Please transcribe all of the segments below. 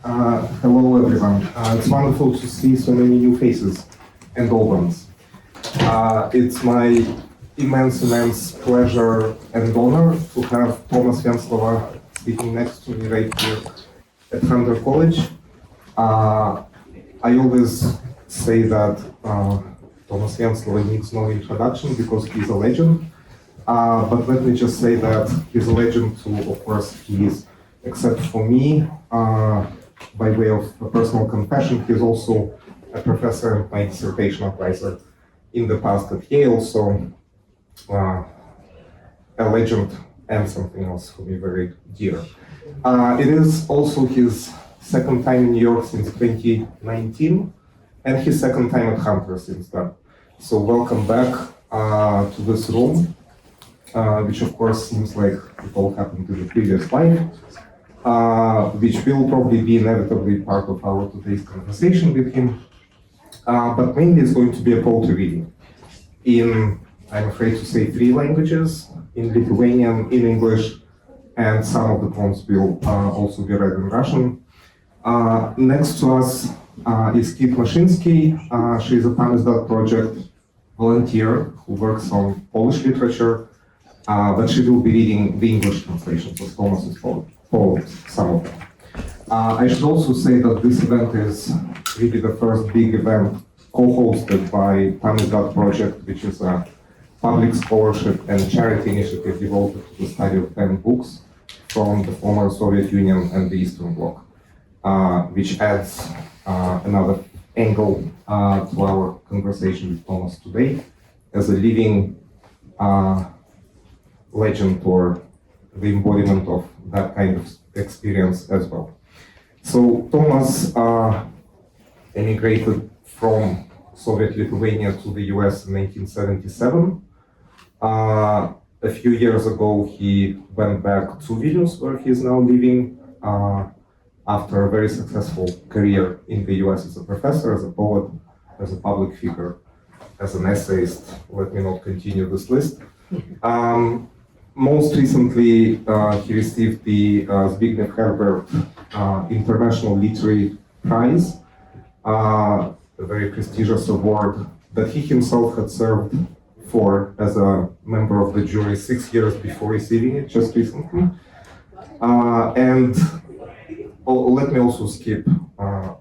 Hello everyone. It's wonderful to see so many new faces and old ones. It's my immense pleasure and honor to have Tomas Venclova sitting next to me right here at Hunter College. I always say that Tomas Venclova needs no introduction because he's a legend. But let me just say that he's a legend too, of course, he is, except for me, by way of a personal confession, he's also a professor and my dissertation advisor in the past at Yale, so a legend and something else for me very dear. It is also his second time in New York since 2019, and his second time at Hunter since then. So welcome back to this room, which of course seems like it all happened in the previous life, which will probably be inevitably part of our today's conversation with him. But mainly it's going to be a poetry reading in, I'm afraid to say, 3 languages, in Lithuanian, in English, and some of the poems will also be read in Russian. Next to us is Kit Mashinsky. She is a Tamizdat project volunteer who works on Polish literature, but she will be reading the English translations of Tomas's poems, some of them. I should also say that this event is really the first big event co-hosted by Tamizdat project, which is a public scholarship and charity initiative devoted to the study of 10 books from the former Soviet Union and the Eastern Bloc, which adds another angle to our conversation with Tomas today as a living legend or the embodiment of that kind of experience as well. So Tomas emigrated from Soviet Lithuania to the US in 1977. A few years ago, he went back to Vilnius, where he is now living after a very successful career in the US as a professor, as a poet, as a public figure, as an essayist. Let me not continue this list. Most recently, he received the Zbigniew Herbert International Literary Prize, a very prestigious award that he himself had served for as a member of the jury 6 years before receiving it just recently. And let me also skip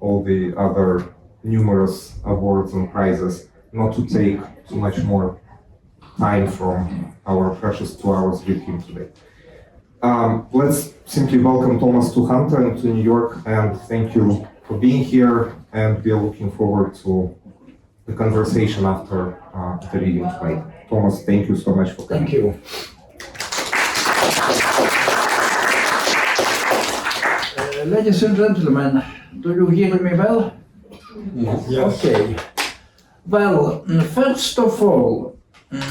all the other numerous awards and prizes, not to take too much more time from our precious 2 hours with him today. Let's simply welcome Tomas to Hunter and to New York, and thank you for being here, and we are looking forward to the conversation after the reading tonight. Tomas, thank you so much for coming. Thank you. Ladies and gentlemen, do you hear me well? Yes. Okay. Well, first of all,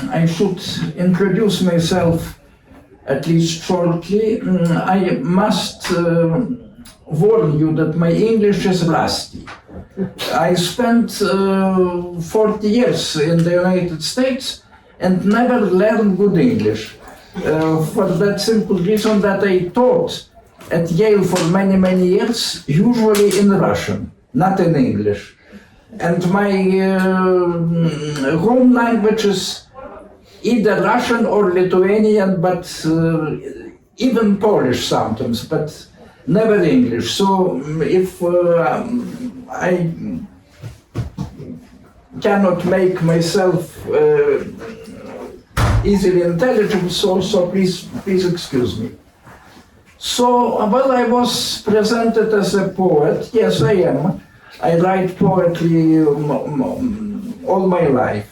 I should introduce myself at least shortly. I must warn you that my English is rusty. I spent 40 years in the United States and never learned good English. For that simple reason that I taught at Yale for many years, usually in Russian, not in English. And my home language is either Russian or Lithuanian, but even Polish sometimes, but never English. So if I cannot make myself easily intelligible, so please excuse me. So, well, I was presented as a poet. Yes, I am. I write poetry all my life.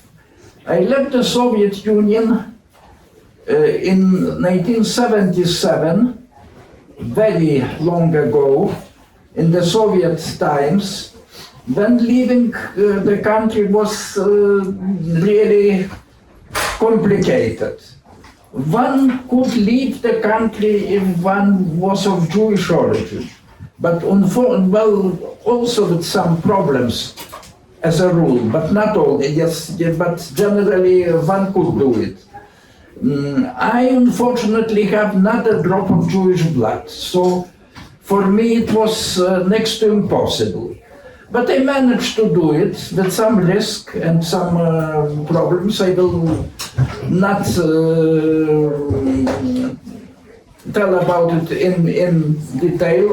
I left the Soviet Union in 1977, very long ago, in the Soviet times, when leaving the country was really complicated. One could leave the country if one was of Jewish origin, but also with some problems as a rule, but not all. Yes, but generally one could do it. I unfortunately have not a drop of Jewish blood, so For me, it was next to impossible. But I managed to do it with some risk and some problems. I will not tell about it in detail.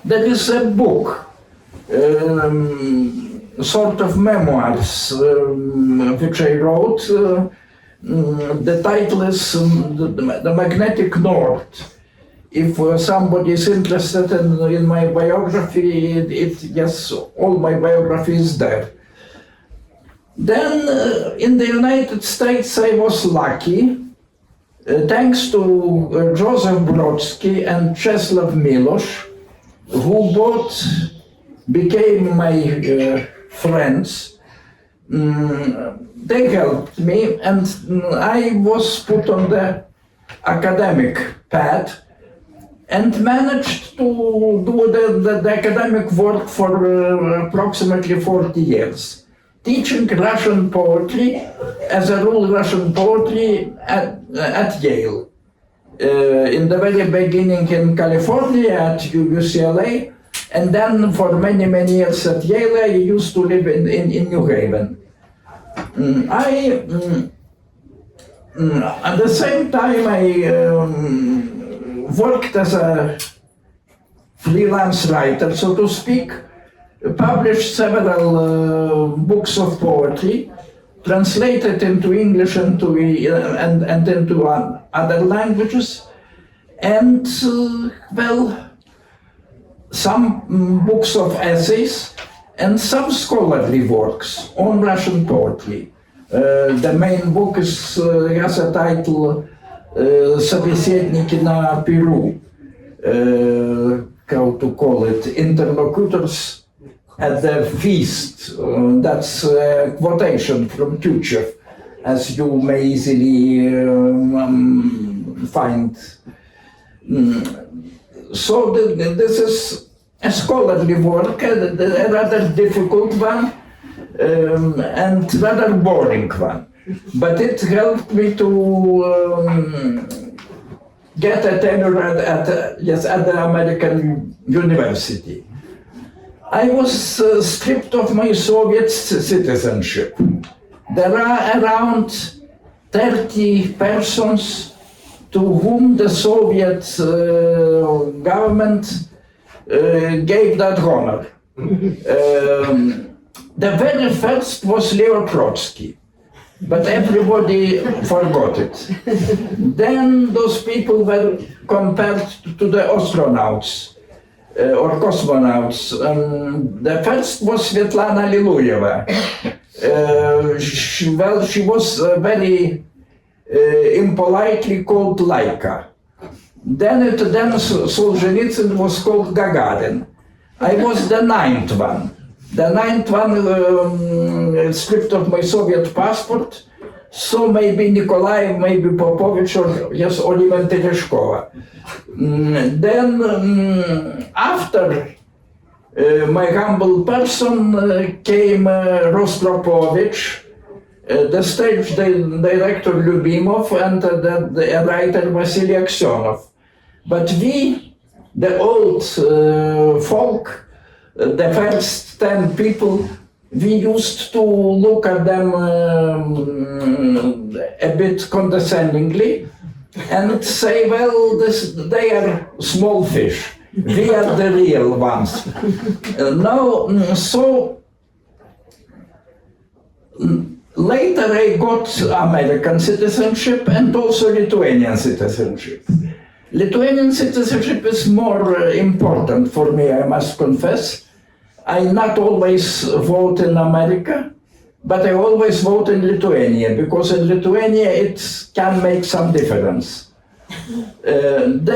There is a book, sort of memoirs, which I wrote. The title is The Magnetic North. If somebody is interested in my biography, yes, all my biography is there. Then in the United States I was lucky, thanks to Joseph Brodsky and Czesław Milosz, who both became my friends. They helped me, and I was put on the academic path and managed to do the academic work for approximately 40 years. Teaching Russian poetry, as a rule Russian poetry at Yale. In the very beginning in California at UCLA, and then for many, many years at Yale. I used to live in New Haven. At the same time I worked as a freelance writer, so to speak, published several books of poetry, translated into English and into other languages, and some books of essays and some scholarly works on Russian poetry. The main book has a title "Собеседники на Перу," how to call it, interlocutors at the feast. That's a quotation from Tютчев, as you may easily find. So this is a scholarly work, a rather difficult one and rather boring one. But it helped me to get a tenure at the American University. I was stripped of my Soviet citizenship. There are around 30 persons to whom the Soviet government gave that honor. The very first was Leo Trotsky, but everybody forgot it. Then those people were compared to the astronauts or cosmonauts. The first was Svetlana Liluyeva. She was very impolitely called Laika. Then Solzhenitsyn was called Gagarin. I was the ninth one. The ninth one stripped of my Soviet passport, so maybe Nikolai, maybe Popovich, or yes, Oliver Tereshkova. Then after my humble person came Rostropovich, the stage director Lyubimov, and the writer Vasily Aksionov. But we, the old folk, the first 10 people, we used to look at them a bit condescendingly and say, well, they are small fish, we are the real ones. So later I got American citizenship and also Lithuanian citizenship. Lithuanian citizenship is more important for me, I must confess. I not always vote in America, but I always vote in Lithuania, because in Lithuania it can make some difference. And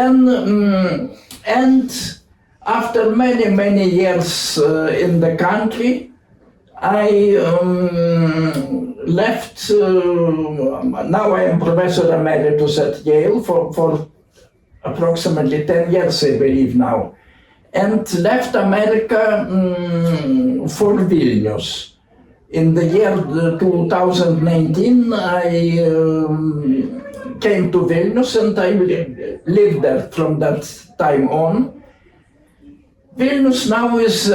after many, many years in the country, I left, now I am professor emeritus at Yale for approximately 10 years, I believe now, and left America for Vilnius. In the year 2019, I came to Vilnius and I lived there from that time on. Vilnius now is,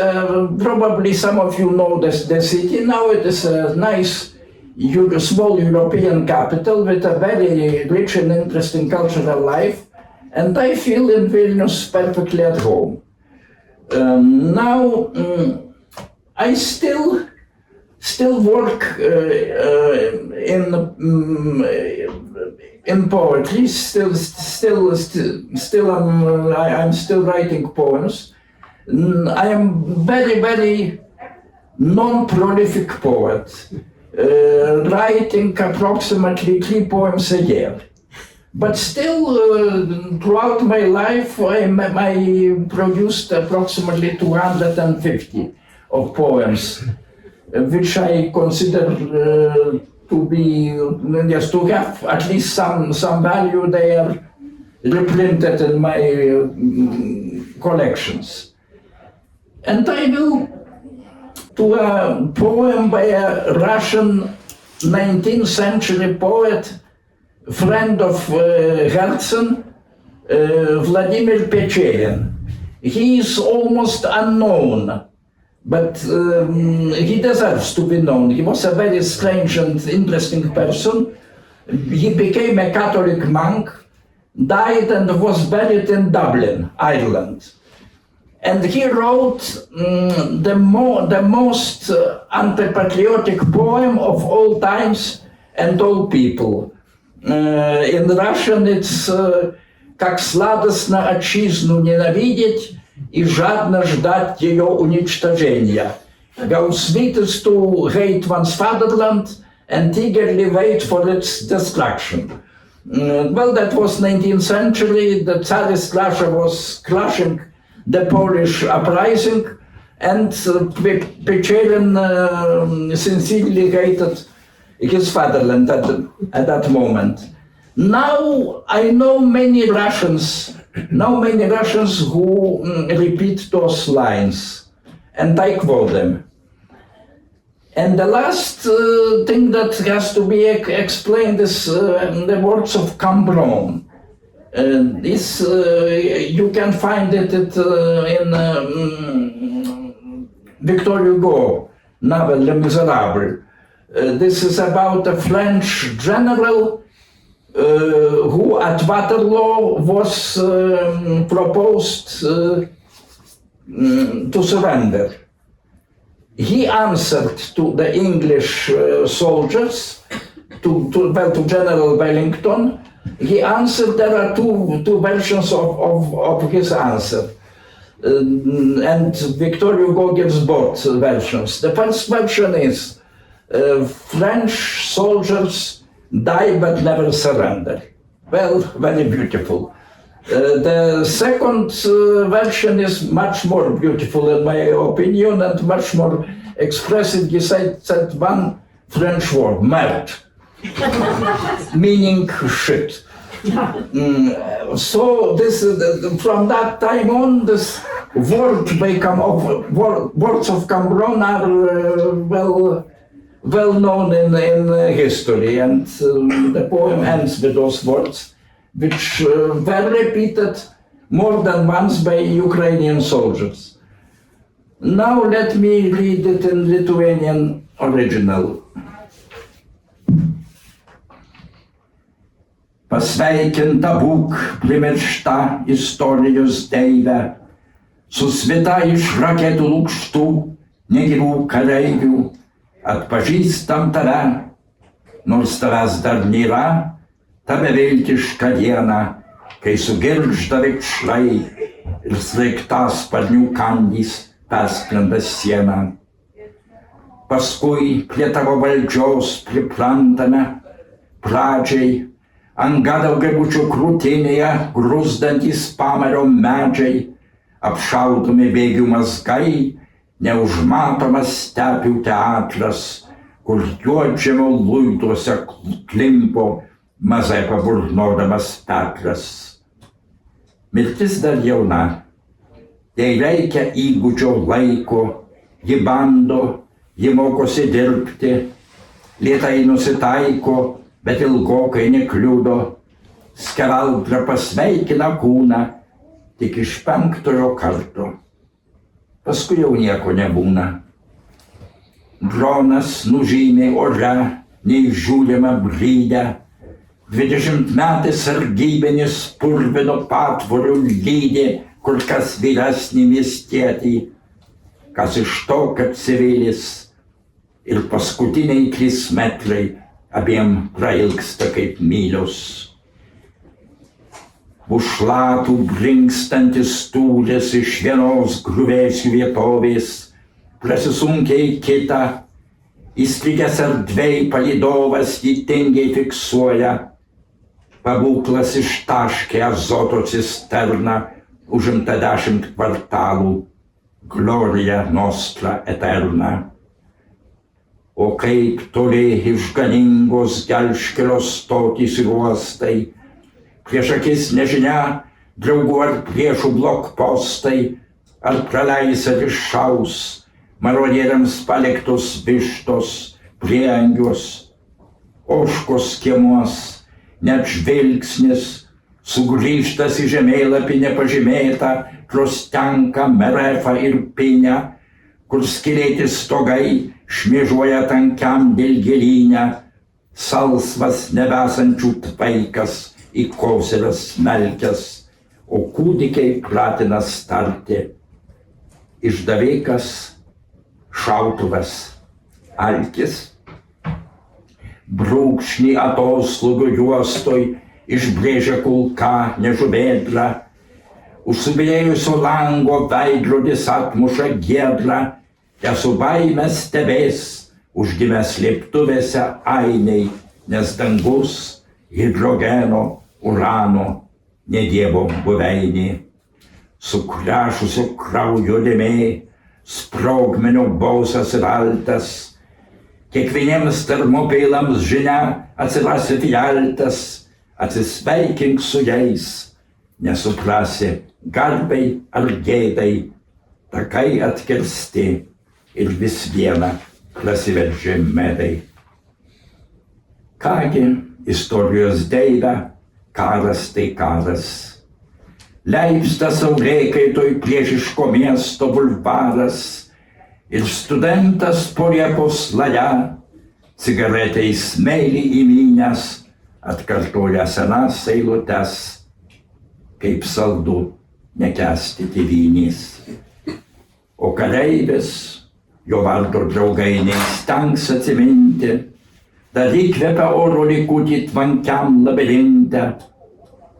probably some of you know the city. Now it is a nice small European capital with a very rich and interesting cultural life. And I feel in Vilnius perfectly at home. Now, I still work in poetry. I'm still writing poems. I am very non-prolific poet, writing approximately 3 poems a year. But still, throughout my life, I produced approximately 250 of poems, which I consider to be, yes, to have at least some value. They are reprinted in my collections. And I will to a poem by a Russian 19th century poet, friend of Herzen, Vladimir Pecherin. He is almost unknown, but he deserves to be known. He was a very strange and interesting person. He became a Catholic monk, died and was buried in Dublin, Ireland. And he wrote the most anti-patriotic poem of all times and all people. In Russian it's «Как сладостно отчизну ненавидеть и жадно ждать ее уничтожения». How sweet is to hate one's fatherland and eagerly wait for its destruction. Well, that was 19th century. The Tsarist Russia was crushing the Polish uprising, and Pecherin sincerely hated his fatherland at that moment. Now I know many Russians who repeat those lines, and I quote them. And the last thing that has to be explained is the words of Cambron. This you can find it in Victor Hugo novel Les Miserables. This is about a French general who at Waterloo was proposed to surrender. He answered to the English soldiers, to General Wellington. He answered. There are two versions of his answer, and Victor Hugo gives both versions. The first version is French soldiers die but never surrender. Well, very beautiful. The second version is much more beautiful in my opinion and much more expressive. He said one French word, merde, meaning shit. So this from that time on, this words of Cambron are well known in history, and the poem ends with those words, which were repeated more than once by Ukrainian soldiers. Now let me read it in Lithuanian original. Pasveikinta būk primiršta istorijos deive, susvita iš raketų lukštų, negyvų kareivių, atpažįstam tave, nors tavęs dar nėra, ta beviltiška diena, kai sugirgžda vikšrai ir sraigtasparnių kandys perskrenda sieną. Paskui prie tavo valdžios priprantame, pradžiai ant daugiabučio krūtinėje grūzdantys pamario medžiai, apšaudomi bėgių mazgai, neužmatomas stepių teatras, kur juodžemio luituose klimpo mazai paburniodamas Petras. Mirtis dar jauna, jai reikia įgūdžio laiko, ji bando, ji mokosi dirbti, lėtai nusitaiko, bet ilgokai nekliudo, skeveldra pasveikina kūną tik iš 5. karto. paskui jau nieko nebūna. Dronas nužymė ore neįžiūrimą brydę, 20-metis sargybinis purvino patvorių lydė kur kas vyresnį miestietį, kas iš to, kad civilis ir paskutiniai 3 metrai abiem prailgsta kaip mylios. Už šlatų brinkstantis tūris iš vienos gruvėsių vietovės prasisunkia į kitą, įstrigęs erdvėj palydovas jį tingiai fiksuoja, pabūklas ištaškė azoto cisterną, užimta 10 kvartalų, Gloria nostra eterna. O kaip toli išganingos gelžkelio stotys ir uostai, prieš akis nežinia, draugų ar priešų blokpostai, ar praleis ar iššaus, marodieriams paliktos vištos, prieangios, ožkos kiemuos, net žvilgsnis, sugrįžtas į žemėlapį nepažymėtą, Trostenka, Merefa ir Pinę, kur skylėti stogai šmėžuoja tankiam dilgėlyne, salsvas nebesančių tvaikas į koseles smelkes, o kūdikiai pratina starti. Išdavikas, šautuvas, alkis. Brūkšnį atoslūgio juostoj išbrėžia kulka nežuvėdra, užsubėjusio lango veidrodis atmuša giedrą, tesu baimę stebės, užgimęs slėptuvėse ainiai, nes dangus hidrogeno, urano, nedievo buveinė. Sukrešusio kraujo dėmė, sprogmenio bausas valtas, kiekvieniems termopėlams žinia atsirasi fialtas, atsisveikink su jais, nesuprasi garbei ar gėdai, takai atkirsti ir vis viena prasiveržė medai. Kągi, istorijos deive, karas tai karas. Leipsta saulėkaitoj priešiško miesto bulvaras ir studentas po Liepos laja, cigaretę į smėlį įmynęs, atkartoja senas eilutes, kaip saldu nekęsti tėvynės. O kareivis, jo vardo draugai neįstengs atsiminti, dar įkvepia oro likutį tvankiam labirinte,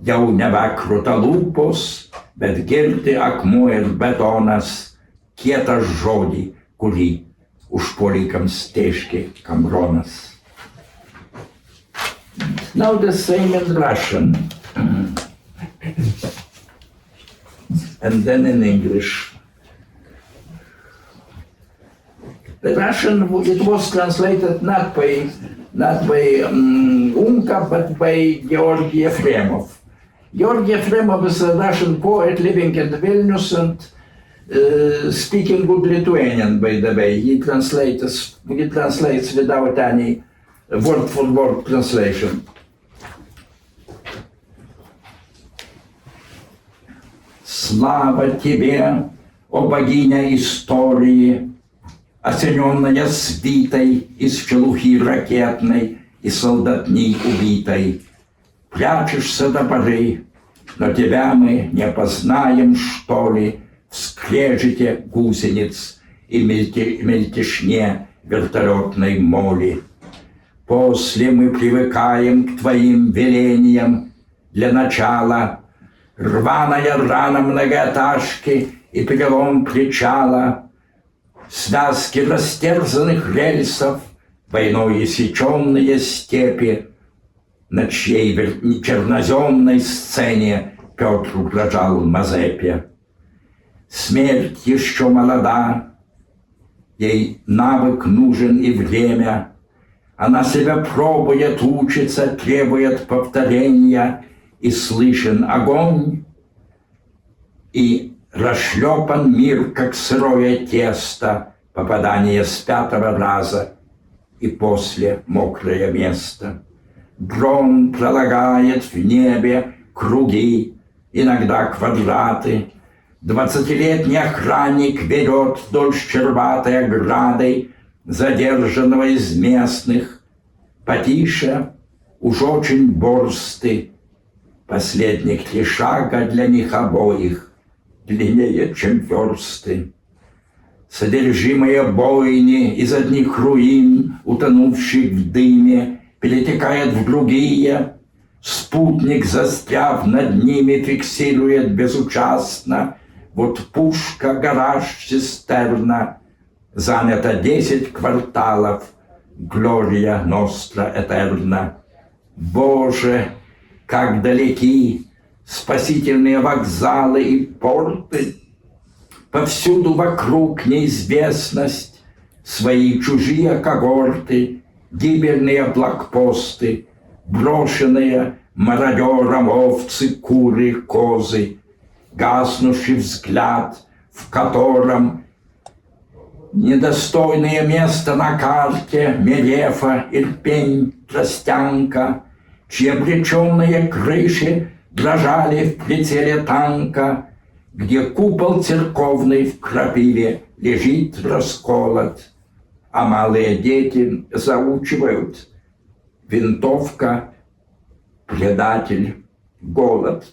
jau nebekruta lūpos, bet girdi akmuo ir betonas, kietą žodį, kurį užpuolikams tėškė Kamronas. Now the same in Russian. And then in English. The Russian, it was translated not by Unka, but by Georgy Efremov. Georgy Efremov is a Russian poet living in Vilnius and speaking good Lithuanian, by the way. He translates without any word-for-word translation. Слава тебе, о богиня истории, оцененная свитой из шелухи ракетной и солдатней убитой. Прячешься до поры, но тебя мы не познаем, что ли, в скрежете гусениц и мельтешне вертолетной моли. После мы привыкаем к твоим велениям для начала. Рваная рана многоэтажки и перелом причала, связки растерзанных рельсов, войной иссеченные степи, на чьей черноземной сцене Петр угрожал Мазепе. Смерть еще молода, ей навык нужен и время, она себя пробует, учится, требует повторения, и слышен огонь, и расшлепан мир, как сырое тесто, попадание с 5-го раза, и после мокрое место. Дрон пролагает в небе круги, иногда квадраты, 20-летний охранник ведет вдоль щербатой оградой задержанного из местных. Потише, уж очень борсты. Последних 3 шага для них обоих длиннее, чем версты. Содержимое бойни из одних руин, утонувших в дыме, перетекает в другие. Спутник, застряв над ними, фиксирует безучастно. Вот пушка, гараж, цистерна. Занято 10 кварталов. Глория ностра этерна. Боже, как далеки спасительные вокзалы и порты. Повсюду вокруг неизвестность, свои чужие когорты, гибельные блокпосты, брошенные мародером овцы, куры, козы, гаснувший взгляд, в котором недостойное место на карте Мерефа, Ирпень, Тростянка, чьи обреченные крыши дрожали в прицеле танка, где купол церковный в крапиве лежит расколот, а малые дети заучивают: винтовка, предатель, голод.